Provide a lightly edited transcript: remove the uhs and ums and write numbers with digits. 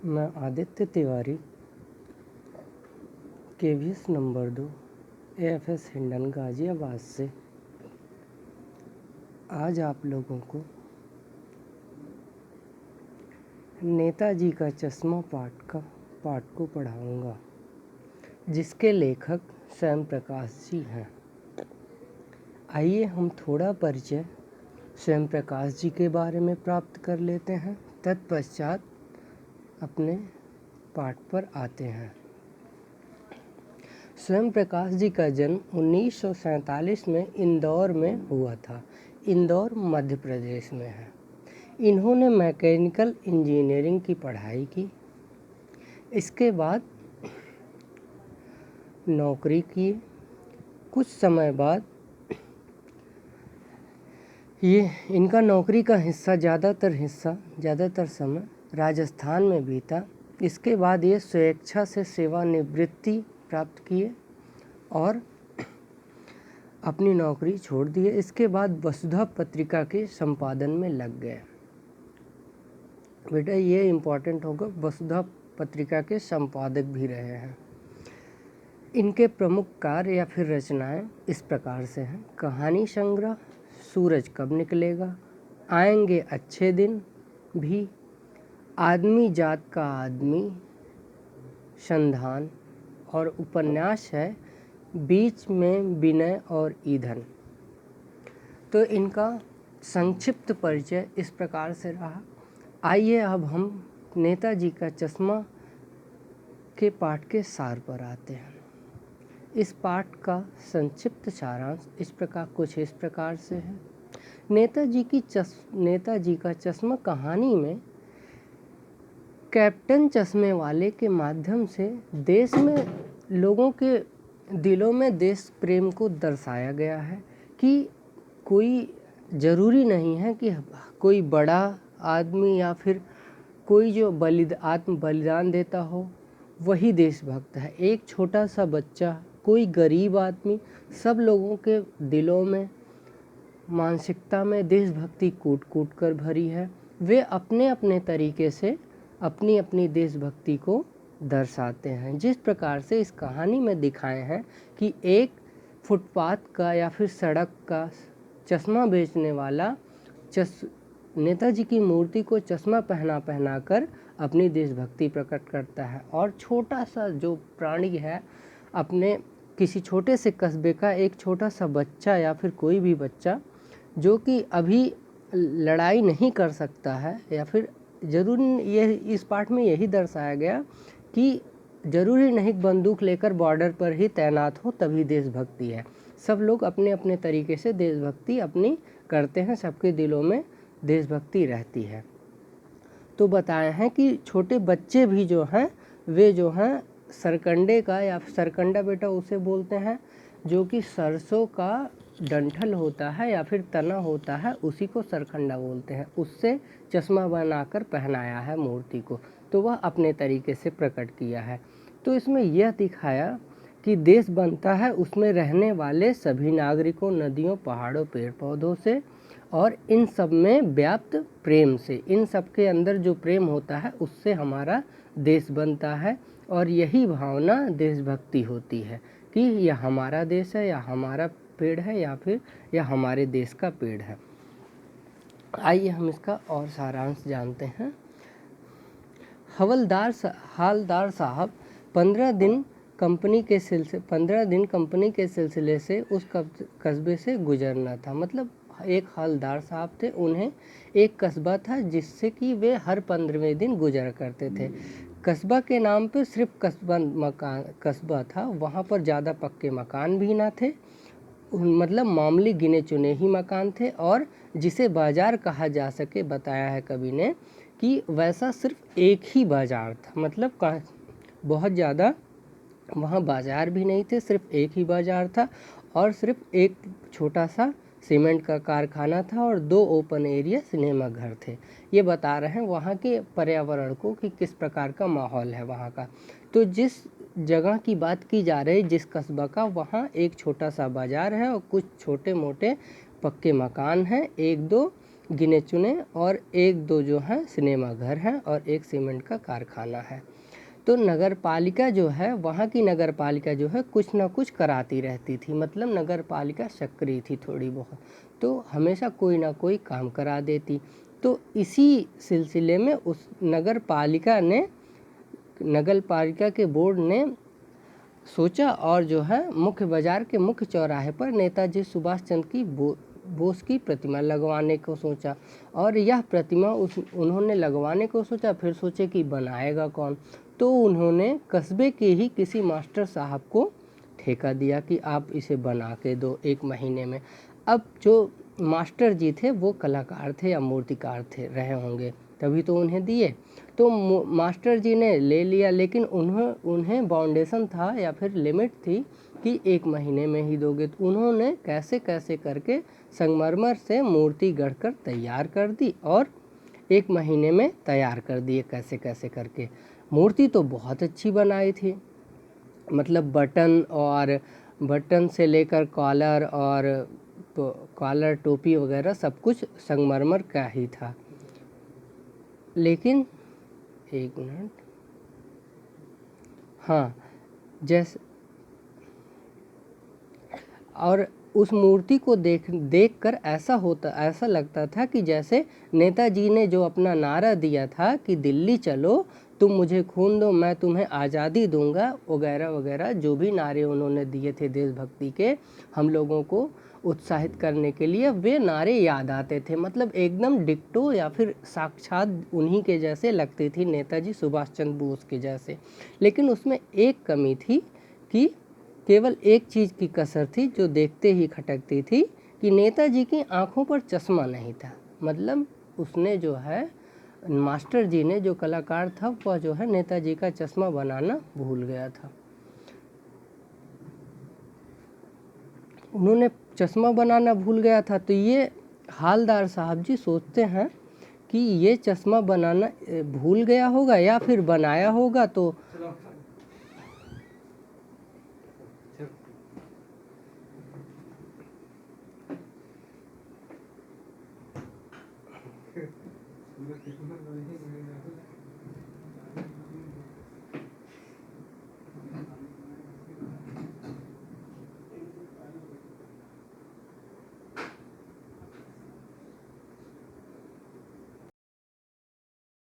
मैं Aditya Tiwari, KVS number 2, AFS Hindon Ghaziabad से आज आप लोगों को नेताजी का चश्मा पाठ को पढ़ाऊंगा, जिसके लेखक स्वयं प्रकाश जी हैं। आइए हम थोड़ा परिचय स्वयं प्रकाश जी के बारे में प्राप्त कर लेते हैं, तत्पश्चात अपने पाठ पर आते हैं। स्वयं प्रकाश जी का जन्म 1947 में इंदौर में हुआ था। इंदौर मध्य प्रदेश में है। इन्होंने मैकेनिकल इंजीनियरिंग की पढ़ाई की। इसके बाद नौकरी की। कुछ समय बाद ये इनका नौकरी का ज़्यादातर समय राजस्थान में बीता। इसके बाद ये स्वेच्छा से सेवानिवृत्ति प्राप्त किए और अपनी नौकरी छोड़ दिए। इसके बाद वसुधा पत्रिका के संपादन में लग गए। बेटा ये इम्पोर्टेंट होगा, वसुधा पत्रिका के संपादक भी रहे हैं। इनके प्रमुख कार्य या फिर रचनाएं इस प्रकार से हैं: कहानी संग्रह, सूरज कब निकलेगा, आएंगे अच्छे दिन भी, आदमी जात का आदमी, संधान, और उपन्यास है बीच में विनय और ईंधन। तो इनका संक्षिप्त परिचय इस प्रकार से रहा। आइए अब हम नेताजी का चश्मा के पाठ के सार पर आते हैं। इस पाठ का संक्षिप्त सारांश इस प्रकार से है। नेताजी का चश्मा कहानी में कैप्टन चश्मे वाले के माध्यम से देश में लोगों के दिलों में देश प्रेम को दर्शाया गया है कि कोई ज़रूरी नहीं है कि कोई बड़ा आदमी या फिर कोई जो आत्म बलिदान देता हो वही देशभक्त है। एक छोटा सा बच्चा, कोई गरीब आदमी, सब लोगों के दिलों में, मानसिकता में देशभक्ति कूट कूट कर भरी है। वे अपने अपने तरीके से अपनी अपनी देशभक्ति को दर्शाते हैं। जिस प्रकार से इस कहानी में दिखाए हैं कि एक फुटपाथ का या फिर सड़क का चश्मा बेचने वाला नेताजी की मूर्ति को चश्मा पहना कर अपनी देशभक्ति प्रकट करता है, और छोटा सा जो प्राणी है, अपने किसी छोटे से कस्बे का एक छोटा सा बच्चा या फिर कोई भी बच्चा जो कि अभी लड़ाई नहीं कर सकता है, या फिर ज़रूरी ये इस पाठ में यही दर्शाया गया कि ज़रूरी नहीं बंदूक लेकर बॉर्डर पर ही तैनात हो तभी देशभक्ति है। सब लोग अपने अपने तरीके से देशभक्ति अपनी करते हैं, सबके दिलों में देशभक्ति रहती है। तो बताए हैं कि छोटे बच्चे भी जो हैं वे जो हैं सरकंडे का, या सरकंडा बेटा उसे बोलते हैं जो कि सरसों का डंठल होता है या फिर तना होता है, उसी को सरकंडा बोलते हैं। उससे चश्मा बनाकर पहनाया है मूर्ति को, तो वह अपने तरीके से प्रकट किया है। तो इसमें यह दिखाया कि देश बनता है उसमें रहने वाले सभी नागरिकों, नदियों, पहाड़ों, पेड़ पौधों से, और इन सब में व्याप्त प्रेम से, इन सब के अंदर जो प्रेम होता है उससे हमारा देश बनता है। और यही भावना देशभक्ति होती है कि यह हमारा देश है, या हमारा पेड़ है, या फिर यह हमारे देश का पेड़ है। आइए हम इसका और सारांश जानते हैं। हालदार साहब 15 दिन कंपनी के सिलसिले से उस कस्बे से गुजरना था। मतलब एक हालदार साहब थे, उन्हें एक कस्बा था जिससे कि वे हर 15वें दिन गुजर करते थे। कस्बा के नाम पे सिर्फ कस्बा था, वहाँ पर ज़्यादा पक्के मकान भी ना थे, मतलब मामूली गिने चुने ही मकान थे, और जिसे बाज़ार कहा जा सके, बताया है कवि ने कि वैसा सिर्फ एक ही बाज़ार था। मतलब बहुत ज़्यादा वहाँ बाज़ार भी नहीं थे, सिर्फ एक ही बाज़ार था, और सिर्फ एक छोटा सा सीमेंट का कारखाना था और 2 ओपन एरिया सिनेमा घर थे। ये बता रहे हैं वहाँ के पर्यावरण को कि किस प्रकार का माहौल है वहाँ का। तो जिस जगह की बात की जा रही, जिस कस्बा का, वहाँ एक छोटा सा बाज़ार है और कुछ छोटे मोटे पक्के मकान हैं, 1-2 गिने चुने और एक दो जो हैं सिनेमा घर हैं और एक सीमेंट का कारखाना है। तो नगर पालिका जो है, वहाँ की नगर पालिका जो है कुछ ना कुछ कराती रहती थी, मतलब नगर पालिका सक्रिय थी थोड़ी बहुत, तो हमेशा कोई ना कोई काम करा देती। तो इसी सिलसिले में उस नगर पालिका के बोर्ड ने सोचा और जो है मुख्य बाजार के मुख्य चौराहे पर नेताजी सुभाष चंद्र की बोस की प्रतिमा लगवाने को सोचा। और यह प्रतिमा उन्होंने लगवाने को सोचा, फिर सोचे कि बनाएगा कौन। तो उन्होंने कस्बे के ही किसी मास्टर साहब को ठेका दिया कि आप इसे बना के दो 1 महीने में। अब जो मास्टर जी थे वो कलाकार थे या मूर्तिकार थे रहे होंगे, तभी तो उन्हें दिए। तो मास्टर जी ने ले लिया, लेकिन उन्हें बाउंडेशन था या फिर लिमिट थी कि 1 महीने में ही दोगे। तो उन्होंने कैसे कैसे करके संगमरमर से मूर्ति गढ़कर तैयार कर दी और 1 महीने में तैयार कर दिए कैसे कैसे करके। मूर्ति तो बहुत अच्छी बनाई थी, मतलब बटन से लेकर कॉलर और कॉलर टोपी वगैरह सब कुछ संगमरमर का ही था। लेकिन 1 मिनट, हाँ, जैसे और उस मूर्ति को देखकर ऐसा लगता था कि जैसे नेताजी ने जो अपना नारा दिया था कि दिल्ली चलो, तुम मुझे खून दो मैं तुम्हें आज़ादी दूंगा, वगैरह वगैरह, जो भी नारे उन्होंने दिए थे देशभक्ति के हम लोगों को उत्साहित करने के लिए, वे नारे याद आते थे। मतलब एकदम डिक्टो या फिर साक्षात उन्हीं के जैसे लगते थी, नेताजी सुभाष चंद्र बोस के जैसे। लेकिन उसमें एक कमी थी कि केवल एक चीज़ की कसर थी जो देखते ही खटकती थी, कि नेताजी की आंखों पर चश्मा नहीं था। मतलब उसने जो है, मास्टर जी ने, जो कलाकार था, वह जो है नेताजी का चश्मा बनाना भूल गया था। उन्होंने चश्मा बनाना भूल गया था। तो ये हालदार साहब जी सोचते हैं कि ये चश्मा बनाना भूल गया होगा या फिर बनाया होगा। तो